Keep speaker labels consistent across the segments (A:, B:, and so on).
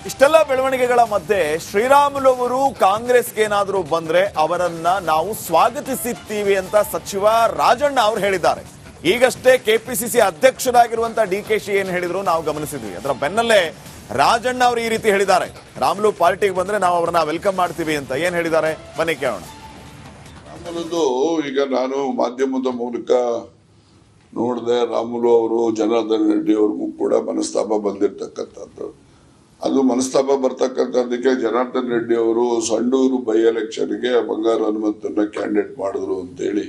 A: ಇಷ್ಟೆಲ್ಲ ಬೆಳವಣಿಗೆಗಳ ಮಧ್ಯೆ ಶ್ರೀರಾಮುಲು ಕಾಂಗ್ರೆಸ್ಗೆ ಏನಾದರೂ ಬಂದ್ರೆ ಅವರನ್ನ ನಾವು ಸ್ವಾಗತಿಸುತ್ತೀವಿ ಅಂತ ಸಚಿವ ರಾಜಣ್ಣ ಅವರು ಹೇಳಿದ್ದಾರೆ. ಈಗಷ್ಟೇ ಕೆಪಿಸಿಸಿ ಅಧ್ಯಕ್ಷರಾಗಿರುವಂತ ಡಿಕೆಶಿ ಏನ್ ಹೇಳಿದ್ರು ನಾವು ಗಮನಿಸಿದ್ವಿ. ಅದರ ಬೆನ್ನಲ್ಲೇ ರಾಜಣ್ಣ ಅವರು ಈ ರೀತಿ ಹೇಳಿದ್ದಾರೆ, ರಾಮುಲು ಪಾರ್ಟಿಗೆ ಬಂದ್ರೆ ನಾವು ಅವರನ್ನ ವೆಲ್ಕಮ್ ಮಾಡ್ತೀವಿ ಅಂತ. ಏನ್ ಹೇಳಿದ್ದಾರೆ ಬನ್ನಿ ಕೇಳೋಣ.
B: ರಾಮುಲುದು ಈಗ ನಾನು ಮಾಧ್ಯಮದ ಮೂಲಕ ನೋಡಿದೆ, ರಾಮುಲು ಅವರು ಜನಾರ್ದನ್ ರೆಡ್ಡಿ ಅವ್ರಿಗೂ ಕೂಡ ಮನಸ್ತಾಪ ಬಂದಿರತಕ್ಕಂಥದ್ದು. ಅದು ಮನಸ್ತಾಪ ಬರ್ತಕ್ಕಂಥದ್ದಕ್ಕೆ ಜನಾರ್ದನ್ ರೆಡ್ಡಿ ಅವರು ಸಂಡೂರು ಬೈ ಎಲೆಕ್ಷನ್ಗೆ ಬಂಗಾರ ಹನುಮಂತನ್ನ ಕ್ಯಾಂಡಿಡೇಟ್ ಮಾಡಿದ್ರು ಅಂತೇಳಿ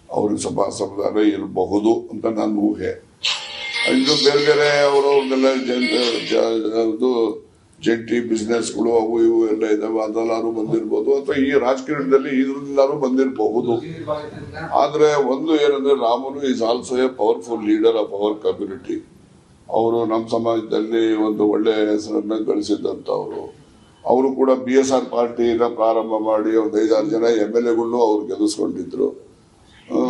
B: ಅವ್ರಿಗೆ ಸ್ವಲ್ಪ ಅಸಮಾಧಾನ ಇರಬಹುದು ಅಂತ ನನ್ನ ಊಹೆ. ಇನ್ನು ಬೇರೆ ಬೇರೆ ಅವರವ್ರನ್ನೆಲ್ಲ ಜಂಟಿ ಬಿಸ್ನೆಸ್ಗಳು ಅವು ಇವು ಎಲ್ಲ ಇದಾವೆ, ಅದೆಲ್ಲಾರು ಬಂದಿರ್ಬೋದು, ಅಥವಾ ಈ ರಾಜಕೀಯದಲ್ಲಿ ಇದ್ರಿಂದಾರು ಬಂದಿರಬಹುದು. ಆದ್ರೆ ಒಂದು ಏನಂದ್ರೆ, Ramulu is also A powerful leader of our community. ಅವರು ನಮ್ಮ ಸಮಾಜದಲ್ಲಿ ಒಂದು ಒಳ್ಳೆ ಹೆಸರನ್ನ ಗಳಿಸಿದಂತವ್ರು. ಅವರು ಕೂಡ BSR ಪಾರ್ಟಿನ ಪ್ರಾರಂಭ ಮಾಡಿ ಒಂದು 5-6 ಜನ MLAಗಳನ್ನು ಅವ್ರು ಗೆಲ್ಲಿಸ್ಕೊಂಡಿದ್ರು.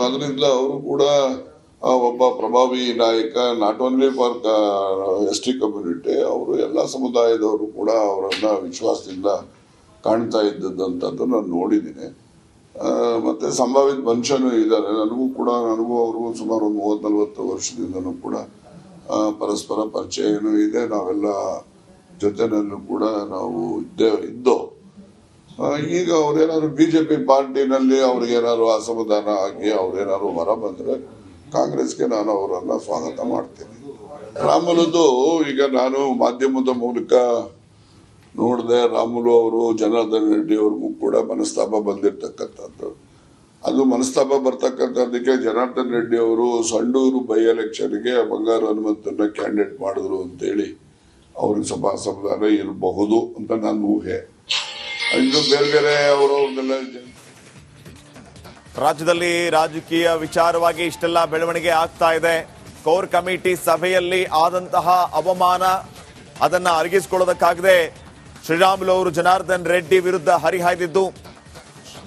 B: ಅದರಿಂದ ಅವರು ಕೂಡ ಒಬ್ಬ ಪ್ರಭಾವಿ ನಾಯಕ, not only for ST community. ಅವರು ಎಲ್ಲ ಸಮುದಾಯದವರು ಕೂಡ ಅವರನ್ನ ವಿಶ್ವಾಸದಿಂದ ಕಾಣ್ತಾ ಇದ್ದದಂತದ್ದು ನಾನು ನೋಡಿದ್ದೀನಿ. ಮತ್ತೆ ಸಂಭಾವಿತ ಮನುಷ್ಯನೂ ಇದ್ದಾರೆ. ನನಗೂ ಅವ್ರಿಗೂ ಸುಮಾರು 30-40 ವರ್ಷದಿಂದನೂ ಕೂಡ ಪರಸ್ಪರ ಪರಿಚಯ ಏನೂ ಇದೆ. ನಾವೆಲ್ಲ ಜೊತೆನಲ್ಲೂ ಕೂಡ ನಾವು ಇದ್ದೋ. ಈಗ ಅವ್ರೇನಾದ್ರು BJP ಪಾರ್ಟಿನಲ್ಲಿ ಅವ್ರಿಗೇನಾದ್ರು ಅಸಮಾಧಾನ ಆಗಿ ಅವ್ರೇನಾದ್ರು ಹೊರ ಬಂದ್ರೆ ಕಾಂಗ್ರೆಸ್ಗೆ ನಾನು ಅವರನ್ನ ಸ್ವಾಗತ ಮಾಡ್ತೀನಿ. ರಾಮುಲುದು ಈಗ ನಾನು ಮಾಧ್ಯಮದ ಮೂಲಕ ನೋಡಿದೆ, ರಾಮುಲು ಅವರು ಜನಾರ್ದನ್ ರೆಡ್ಡಿ ಅವ್ರಿಗೂ ಕೂಡ ಮನಸ್ತಾಪ ಬಂದಿರತಕ್ಕಂಥದ್ದು. ಅದು ಮನಸ್ತಾಪ ಬರ್ತಕ್ಕಂಥದ್ದಕ್ಕೆ ಜನಾರ್ದನ್ ರೆಡ್ಡಿ ಅವರು ಸಂಡೂರು ಬೈ ಎಲೆಕ್ಷನ್ಗೆ ಬಂಗಾರ ಹನುಮಂತನ್ನ ಕ್ಯಾಂಡಿಡೇಟ್ ಮಾಡಿದ್ರು ಅಂತೇಳಿ ಅವ್ರಿಗೆ ಸ್ವಲ್ಪ ಅಸಮಾಧಾನ ಇರಬಹುದು ಅಂತ ನನ್ನ ಊಹೆ. ಇನ್ನು ಬೇರೆ ಬೇರೆ ಅವರವ್ರನ್ನೆಲ್ಲ
A: ರಾಜ್ಯದಲ್ಲಿ ರಾಜಕೀಯ ವಿಚಾರವಾಗಿ ಇಷ್ಟೆಲ್ಲ ಬೆಳವಣಿಗೆ ಆಗ್ತಾ ಇದೆ. ಕೋರ್ ಕಮಿಟಿ ಸಭೆಯಲ್ಲಿ ಆದಂತಹ ಅವಮಾನ ಅದನ್ನ ಅರಗಿಸಿಕೊಳ್ಳೋದಕ್ಕಾಗದೆ ಶ್ರೀರಾಮುಲು ಅವರು ಜನಾರ್ದನ್ ರೆಡ್ಡಿ ವಿರುದ್ಧ ಹರಿಹಾಯ್ದಿದ್ದು.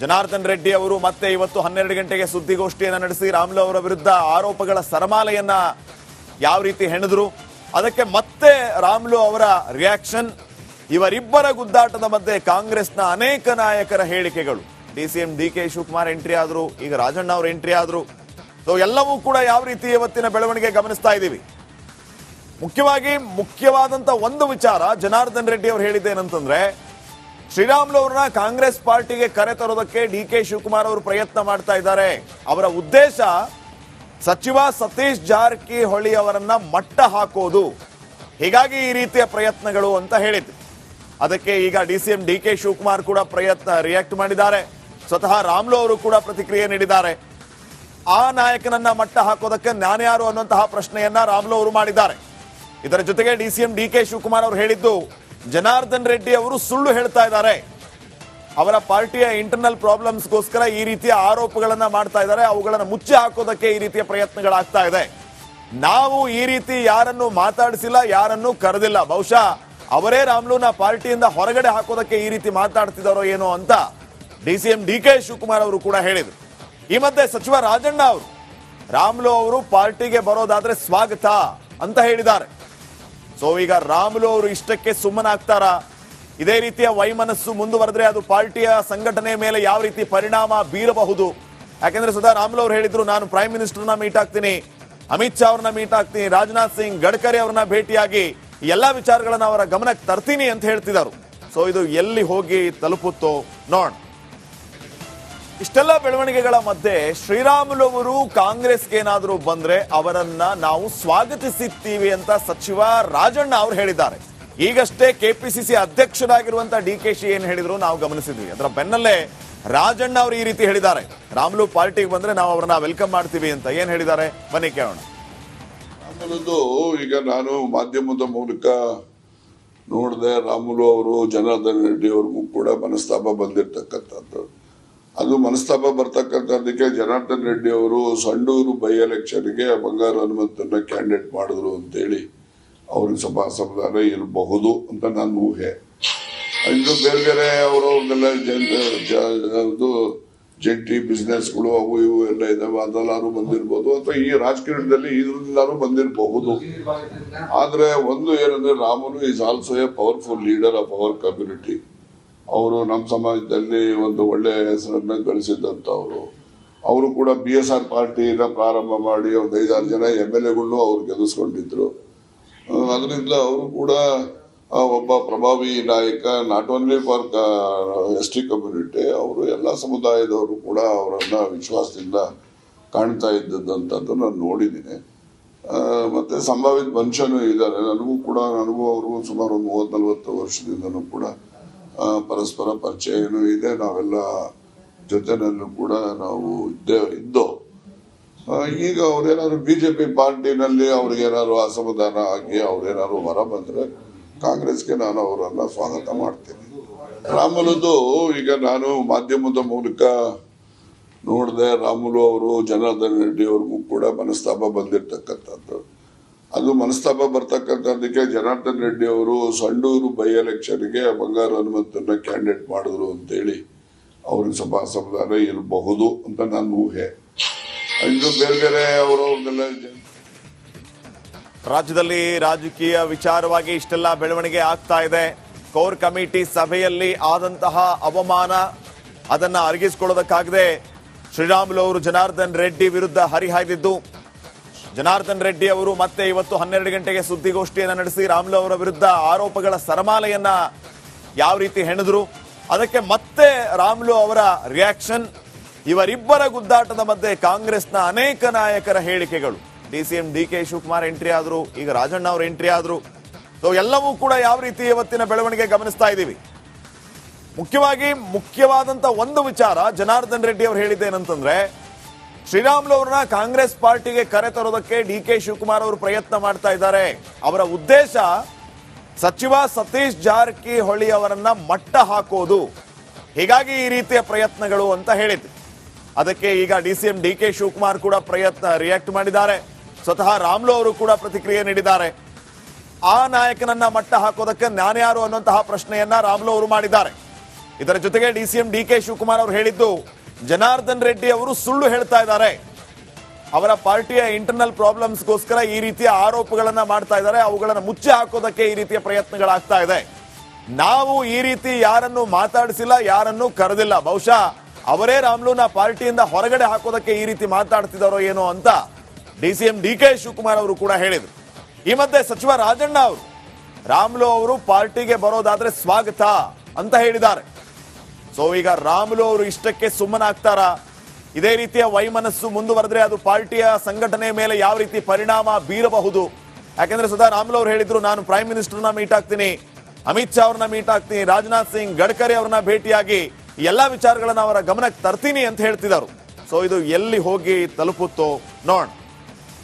A: ಜನಾರ್ದನ್ ರೆಡ್ಡಿ ಅವರು ಮತ್ತೆ ಇವತ್ತು 12 ಗಂಟೆಗೆ ಸುದ್ದಿಗೋಷ್ಠಿಯನ್ನು ನಡೆಸಿ ರಾಮುಲು ಅವರ ವಿರುದ್ಧ ಆರೋಪಗಳ ಸರಮಾಲೆಯನ್ನ ಯಾವ ರೀತಿ ಹೆಣೆದ್ರು, ಅದಕ್ಕೆ ಮತ್ತೆ ರಾಮುಲು ಅವರ ರಿಯಾಕ್ಷನ್. ಇವರಿಬ್ಬರ ಗುದ್ದಾಟದ ಮಧ್ಯೆ ಕಾಂಗ್ರೆಸ್ನ ಅನೇಕ ನಾಯಕರ ಹೇಳಿಕೆಗಳು. DCM DK ಶಿವಕುಮಾರ್ ಎಂಟ್ರಿ ಆದ್ರು, ಈಗ ರಾಜಣ್ಣ ಅವರು ಎಂಟ್ರಿ ಆದ್ರು. ಎಲ್ಲವೂ ಕೂಡ ಯಾವ ರೀತಿ ಇವತ್ತಿನ ಬೆಳವಣಿಗೆ ಗಮನಿಸ್ತಾ ಇದ್ದೀವಿ. ಮುಖ್ಯವಾದಂತ ಒಂದು ವಿಚಾರ ಜನಾರ್ದನ್ ರೆಡ್ಡಿ ಅವರು ಹೇಳಿದ್ದೇನಂತಂದ್ರೆ, ಶ್ರೀರಾಮುಲು ಅವರನ್ನ ಕಾಂಗ್ರೆಸ್ ಪಾರ್ಟಿಗೆ ಕರೆ ತರೋದಕ್ಕೆ DK ಶಿವಕುಮಾರ್ ಅವರು ಪ್ರಯತ್ನ ಮಾಡ್ತಾ ಇದ್ದಾರೆ. ಅವರ ಉದ್ದೇಶ ಸಚಿವ ಸತೀಶ್ ಜಾರಕಿಹೊಳಿ ಅವರನ್ನ ಮಟ್ಟ ಹಾಕೋದು, ಹೀಗಾಗಿ ಈ ರೀತಿಯ ಪ್ರಯತ್ನಗಳು ಅಂತ ಹೇಳಿದ್ರು. ಅದಕ್ಕೆ ಈಗ DCM DK ಶಿವಕುಮಾರ್ ಕೂಡ ರಿಯಾಕ್ಟ್ ಮಾಡಿದ್ದಾರೆ. ಸ್ವತಃ ರಾಮುಲು ಅವರು ಕೂಡ ಪ್ರತಿಕ್ರಿಯೆ ನೀಡಿದ್ದಾರೆ. ಆ ನಾಯಕನನ್ನ ಮಟ್ಟ ಹಾಕೋದಕ್ಕೆ ನಾನ್ಯಾರು ಅನ್ನುವಂತಹ ಪ್ರಶ್ನೆಯನ್ನ ರಾಮುಲು ಅವರು ಮಾಡಿದ್ದಾರೆ. ಇದರ ಜೊತೆಗೆ DCM DK ಶಿವಕುಮಾರ್ ಅವರು ಹೇಳಿದ್ದು, ಜನಾರ್ದನ್ ರೆಡ್ಡಿ ಅವರು ಸುಳ್ಳು ಹೇಳ್ತಾ ಇದ್ದಾರೆ, ಅವರ ಪಾರ್ಟಿಯ ಇಂಟರ್ನಲ್ ಪ್ರಾಬ್ಲಮ್ಸ್ಗೋಸ್ಕರ ಈ ರೀತಿಯ ಆರೋಪಗಳನ್ನ ಮಾಡ್ತಾ ಇದ್ದಾರೆ, ಅವುಗಳನ್ನು ಮುಚ್ಚಿ ಹಾಕೋದಕ್ಕೆ ಈ ರೀತಿಯ ಪ್ರಯತ್ನಗಳಾಗ್ತಾ ಇದೆ. ನಾವು ಈ ರೀತಿ ಯಾರನ್ನು ಮಾತಾಡಿಸಿಲ್ಲ, ಯಾರನ್ನು ಕರೆದಿಲ್ಲ, ಬಹುಶಃ ಅವರೇ ರಾಮುಲುನ ಪಾರ್ಟಿಯಿಂದ ಹೊರಗಡೆ ಹಾಕೋದಕ್ಕೆ ಈ ರೀತಿ ಮಾತಾಡ್ತಿದ್ದಾರೋ ಏನೋ ಅಂತ DCM DK ಶಿವಕುಮಾರ್ ಅವರು ಕೂಡ ಹೇಳಿದ್ರು. ಈ ಮಧ್ಯೆ ಸಚಿವ ರಾಜಣ್ಣ ಅವರು ರಾಮುಲು ಅವರು ಪಾರ್ಟಿಗೆ ಬರೋದಾದ್ರೆ ಸ್ವಾಗತ ಅಂತ ಹೇಳಿದ್ದಾರೆ. ಈಗ ರಾಮುಲು ಅವರು ಇಷ್ಟಕ್ಕೆ ಸುಮ್ಮನಾಗ್ತಾರಾ? ಇದೇ ರೀತಿಯ ವೈಮನಸ್ಸು ಮುಂದುವರೆದ್ರೆ ಅದು ಪಾರ್ಟಿಯ ಸಂಘಟನೆ ಮೇಲೆ ಯಾವ ರೀತಿ ಪರಿಣಾಮ ಬೀರಬಹುದು? ಯಾಕೆಂದ್ರೆ ಸದಾ ರಾಮುಲು ಅವರು ಹೇಳಿದ್ರು, ನಾನು ಪ್ರೈಮ್ ಮಿನಿಸ್ಟರ್ನ ಮೀಟ್ ಆಗ್ತೀನಿ, ಅಮಿತ್ ಶಾ ಅವ್ರನ್ನ ಮೀಟ್ ಆಗ್ತೀನಿ, ರಾಜನಾಥ್ ಸಿಂಗ್, ಗಡ್ಕರಿ ಅವ್ರನ್ನ ಭೇಟಿಯಾಗಿ ಎಲ್ಲ ವಿಚಾರಗಳನ್ನ ಅವರ ಗಮನಕ್ಕೆ ತರ್ತೀನಿ ಅಂತ ಹೇಳ್ತಿದ್ದಾರೆ. ಇದು ಎಲ್ಲಿ ಹೋಗಿ ತಲುಪುತ್ತೋ ನೋಡೋಣ. ಇಷ್ಟೆಲ್ಲ ಬೆಳವಣಿಗೆಗಳ ಮಧ್ಯೆ ಶ್ರೀರಾಮುಲು ಅವರು ಕಾಂಗ್ರೆಸ್ಗೆ ಏನಾದರೂ ಬಂದ್ರೆ ಅವರನ್ನ ನಾವು ಸ್ವಾಗತಿಸುತ್ತೀವಿ ಅಂತ ಸಚಿವ ರಾಜಣ್ಣ ಅವರು ಹೇಳಿದ್ದಾರೆ. ಈಗಷ್ಟೇ ಕೆಪಿಸಿಸಿ ಅಧ್ಯಕ್ಷರಾಗಿರುವಂತ DKಶಿ ಏನ್ ಹೇಳಿದ್ರು ನಾವು ಗಮನಿಸಿದ್ವಿ. ಅದರ ಬೆನ್ನಲ್ಲೇ ರಾಜಣ್ಣ ಅವರು ಈ ರೀತಿ ಹೇಳಿದ್ದಾರೆ, ರಾಮುಲು ಪಾರ್ಟಿಗೆ ಬಂದ್ರೆ ನಾವು ಅವರನ್ನ ವೆಲ್ಕಮ್ ಮಾಡ್ತೀವಿ ಅಂತ. ಏನ್ ಹೇಳಿದ್ದಾರೆ ಬನ್ನಿ ಕೇಳೋಣ.
B: ರಾಮುಲುದು ಈಗ ನಾನು ಮಾಧ್ಯಮದ ಮೂಲಕ ನೋಡಿದೆ, ರಾಮುಲು ಅವರು ಜನಾರ್ದನ್ ರೆಡ್ಡಿ ಅವ್ರಿಗೂ ಕೂಡ ಮನಸ್ತಾಪ ಬಂದಿರತಕ್ಕಂಥದ್ದು. ಅದು ಮನಸ್ತಾಪ ಬರ್ತಕ್ಕಂಥದ್ದಕ್ಕೆ ಜನಾರ್ದನ್ ರೆಡ್ಡಿ ಅವರು ಸಂಡೂರು ಬೈ ಎಲೆಕ್ಷನ್ಗೆ ಬಂಗಾರ ಹನುಮಂತನ್ನ ಕ್ಯಾಂಡಿಡೇಟ್ ಮಾಡಿದ್ರು ಅಂತೇಳಿ ಅವ್ರಿಗೆ ಸ್ವಲ್ಪ ಅಸಮಾಧಾನ ಇರಬಹುದು ಅಂತ ನನ್ನ ಊಹೆ. ಇನ್ನು ಬೇರೆ ಬೇರೆ ಅವರವ್ರನ್ನೆಲ್ಲ ಜಂಟಿ ಬಿಸ್ನೆಸ್ಗಳು ಅವು ಇವು ಎಲ್ಲ ಇದಾವೆ, ಅದೆಲ್ಲಾರು ಬಂದಿರ್ಬೋದು, ಅಥವಾ ಈ ರಾಜಕಾರಣದಲ್ಲಿ ಇದ್ರಿಂದಾನು ಬಂದಿರಬಹುದು. ಆದ್ರೆ ಒಂದು ಏನಂದ್ರೆ ರಾಮನು is also A powerful leader of our community. ಅವರು ನಮ್ಮ ಸಮಾಜದಲ್ಲಿ ಒಂದು ಒಳ್ಳೆ ಹೆಸರನ್ನ ಗಳಿಸಿದಂತವ್ರು. ಅವರು ಕೂಡ BSR ಪಾರ್ಟಿನ ಪ್ರಾರಂಭ ಮಾಡಿ ಒಂದು 5-6 ಜನ MLAಗಳನ್ನು ಅವ್ರು ಗೆಲ್ಲಿಸ್ಕೊಂಡಿದ್ರು. ಅದರಿಂದ ಅವರು ಕೂಡ ಒಬ್ಬ ಪ್ರಭಾವಿ ನಾಯಕ, not only for ST community, ಅವರು ಎಲ್ಲ ಸಮುದಾಯದವರು ಕೂಡ ಅವರನ್ನ ವಿಶ್ವಾಸದಿಂದ ಕಾಣ್ತಾ ಇದ್ದದಂತದ್ದು ನಾನು ನೋಡಿದ್ದೀನಿ. ಮತ್ತೆ ಸಂಭಾವಿತ ಮನುಷ್ಯನೂ ಇದ್ದಾರೆ. ನನಗೂ ಅವರು ಸುಮಾರು 30-40 ವರ್ಷದಿಂದನೂ ಕೂಡ ಪರಸ್ಪರ ಪರಿಚಯನೂ ಇದೆ. ನಾವೆಲ್ಲ ಜೊತೆನಲ್ಲೂ ಕೂಡ ನಾವು ಇದ್ದೋ. ಈಗ ಅವ್ರೇನಾದ್ರು BJP ಪಾರ್ಟಿನಲ್ಲಿ ಅವ್ರಿಗೇನಾದ್ರು ಅಸಮಾಧಾನ ಆಗಿ ಅವ್ರೇನಾದ್ರು ಹೊರ ಬಂದ್ರೆ ಕಾಂಗ್ರೆಸ್ಗೆ ನಾನು ಅವರನ್ನ ಸ್ವಾಗತ ಮಾಡ್ತೀನಿ. ರಾಮುಲುದು ಈಗ ನಾನು ಮಾಧ್ಯಮದ ಮೂಲಕ ನೋಡಿದೆ. ರಾಮುಲು ಅವರು ಜನಾರ್ದನ್ ರೆಡ್ಡಿ ಅವ್ರಿಗೂ ಕೂಡ ಮನಸ್ತಾಪ ಬಂದಿರ್ತಕ್ಕಂಥದ್ದು. ಅದು ಮನಸ್ತಾಪ ಬರ್ತಕ್ಕಂಥದ್ದಕ್ಕೆ ಜನಾರ್ದನ್ ರೆಡ್ಡಿ ಅವರು ಸಂಡೂರು ಬೈ ಎಲೆಕ್ಷನ್ಗೆ ಬಂಗಾರು ಹನುಮಂತನ್ನ ಕ್ಯಾಂಡಿಡೇಟ್ ಮಾಡಿದ್ರು ಅಂತೇಳಿ ಅವ್ರಿಗೆ ಸ್ವಲ್ಪ ಅಸಮಾಧಾನ ಇರಬಹುದು ಅಂತ ನನ್ನ ಊಹೆ. ಇನ್ನು ಬೇರೆ ಬೇರೆ ಅವರವ್ರನ್ನೆಲ್ಲ
A: ರಾಜ್ಯದಲ್ಲಿ ರಾಜಕೀಯ ವಿಚಾರವಾಗಿ ಇಷ್ಟೆಲ್ಲ ಬೆಳವಣಿಗೆ ಆಗ್ತಾ ಇದೆ. ಕೋರ್ ಕಮಿಟಿ ಸಭೆಯಲ್ಲಿ ಆದಂತಹ ಅವಮಾನ ಅದನ್ನ ಅರಗಿಸಿಕೊಳ್ಳೋದಕ್ಕಾಗದೆ ಶ್ರೀರಾಮುಲು ಅವರು ಜನಾರ್ದನ್ ರೆಡ್ಡಿ ವಿರುದ್ಧ ಹರಿಹಾಯ್ದಿದ್ದು. ಜನಾರ್ದನ್ ರೆಡ್ಡಿ ಅವರು ಮತ್ತೆ ಇವತ್ತು 12 ಗಂಟೆಗೆ ಸುದ್ದಿಗೋಷ್ಠಿಯನ್ನು ನಡೆಸಿ ರಾಮುಲು ಅವರ ವಿರುದ್ಧ ಆರೋಪಗಳ ಸರಮಾಲೆಯನ್ನ ಯಾವ ರೀತಿ ಹೆಣೆದ್ರು, ಅದಕ್ಕೆ ಮತ್ತೆ ರಾಮುಲು ಅವರ ರಿಯಾಕ್ಷನ್. ಇವರಿಬ್ಬರ ಗುದ್ದಾಟದ ಮಧ್ಯೆ ಕಾಂಗ್ರೆಸ್ನ ಅನೇಕ ನಾಯಕರ ಹೇಳಿಕೆಗಳು. DCM DK ಶಿವಕುಮಾರ್ ಎಂಟ್ರಿ ಆದ್ರು, ಈಗ ರಾಜಣ್ಣ ಅವರು ಎಂಟ್ರಿ ಆದ್ರು. ಸೊ ಎಲ್ಲವೂ ಕೂಡ ಯಾವ ರೀತಿ ಇವತ್ತಿನ ಬೆಳವಣಿಗೆ ಗಮನಿಸ್ತಾ ಇದ್ದೀವಿ. ಮುಖ್ಯವಾದಂತ ಒಂದು ವಿಚಾರ ಜನಾರ್ದನ್ ರೆಡ್ಡಿ ಅವರು ಹೇಳಿದ್ದೇನಂತಂದ್ರೆ, ಶ್ರೀರಾಮುಲು ಅವರನ್ನ ಕಾಂಗ್ರೆಸ್ ಪಾರ್ಟಿಗೆ ಕರೆ ತರೋದಕ್ಕೆ DK ಶಿವಕುಮಾರ್ ಅವರು ಪ್ರಯತ್ನ ಮಾಡ್ತಾ ಇದ್ದಾರೆ. ಅವರ ಉದ್ದೇಶ ಸಚಿವ ಸತೀಶ್ ಜಾರಕಿಹೊಳಿ ಅವರನ್ನ ಮಟ್ಟ ಹಾಕೋದು, ಹೀಗಾಗಿ ಈ ರೀತಿಯ ಪ್ರಯತ್ನಗಳು ಅಂತ ಹೇಳಿದ್ರು. ಅದಕ್ಕೆ ಈಗ DCM DK ಶಿವಕುಮಾರ್ ಕೂಡ ರಿಯಾಕ್ಟ್ ಮಾಡಿದ್ದಾರೆ. ಸ್ವತಃ ರಾಮುಲು ಅವರು ಕೂಡ ಪ್ರತಿಕ್ರಿಯೆ ನೀಡಿದ್ದಾರೆ. ಆ ನಾಯಕನನ್ನ ಮಟ್ಟ ಹಾಕೋದಕ್ಕೆ ನಾನ್ಯಾರು ಅನ್ನುವಂತಹ ಪ್ರಶ್ನೆಯನ್ನ ರಾಮುಲು ಅವರು ಮಾಡಿದ್ದಾರೆ. ಇದರ ಜೊತೆಗೆ DCM DK ಶಿವಕುಮಾರ್ ಅವರು ಹೇಳಿದ್ದು, ಜನಾರ್ದನ್ ರೆಡ್ಡಿ ಅವರು ಸುಳ್ಳು ಹೇಳ್ತಾ ಇದ್ದಾರೆ, ಅವರ ಪಾರ್ಟಿಯ ಇಂಟರ್ನಲ್ ಪ್ರಾಬ್ಲಮ್ಸ್ಗೋಸ್ಕರ ಈ ರೀತಿಯ ಆರೋಪಗಳನ್ನ ಮಾಡ್ತಾ ಇದ್ದಾರೆ, ಅವುಗಳನ್ನು ಮುಚ್ಚಿ ಹಾಕೋದಕ್ಕೆ ಈ ರೀತಿಯ ಪ್ರಯತ್ನಗಳಾಗ್ತಾ ಇದೆ. ನಾವು ಈ ರೀತಿ ಯಾರನ್ನು ಮಾತಾಡಿಸಿಲ್ಲ, ಯಾರನ್ನು ಕರೆದಿಲ್ಲ, ಬಹುಶಃ ಅವರೇ ರಾಮುಲುನ ಪಾರ್ಟಿಯಿಂದ ಹೊರಗಡೆ ಹಾಕೋದಕ್ಕೆ ಈ ರೀತಿ ಮಾತಾಡ್ತಿದಾರೋ ಏನೋ ಅಂತ DCM DK ಶಿವಕುಮಾರ್ ಅವರು ಕೂಡ ಹೇಳಿದ್ರು. ಈ ಮಧ್ಯೆ ಸಚಿವ ರಾಜಣ್ಣ ಅವರು ರಾಮುಲು ಅವರು ಪಾರ್ಟಿಗೆ ಬರೋದಾದ್ರೆ ಸ್ವಾಗತ ಅಂತ ಹೇಳಿದ್ದಾರೆ. ಸೊ ಈಗ ರಾಮುಲು ಅವರು ಇಷ್ಟಕ್ಕೆ ಸುಮ್ಮನಾಗ್ತಾರಾ? ಇದೇ ರೀತಿಯ ವೈಮನಸ್ಸು ಮುಂದುವರೆದ್ರೆ ಅದು ಪಾರ್ಟಿಯ ಸಂಘಟನೆ ಮೇಲೆ ಯಾವ ರೀತಿ ಪರಿಣಾಮ ಬೀರಬಹುದು? ಯಾಕಂದ್ರೆ ಸದಾ ರಾಮುಲು ಅವರು ಹೇಳಿದ್ರು, ನಾನು ಪ್ರೈಮ್ ಮಿನಿಸ್ಟರ್ನ ಮೀಟ್ ಆಗ್ತೀನಿ, ಅಮಿತ್ ಶಾ ಅವ್ರನ್ನ ಮೀಟ್ ಆಗ್ತೀನಿ, ರಾಜನಾಥ್ ಸಿಂಗ್, ಗಡ್ಕರಿ ಅವ್ರನ್ನ ಭೇಟಿಯಾಗಿ ಎಲ್ಲಾ ವಿಚಾರಗಳನ್ನ ಅವರ ಗಮನಕ್ಕೆ ತರ್ತೀನಿ ಅಂತ ಹೇಳ್ತಿದ್ದಾರೆ. ಸೊ ಇದು ಎಲ್ಲಿ ಹೋಗಿ ತಲುಪುತ್ತೋ ನೋಡೋಣ.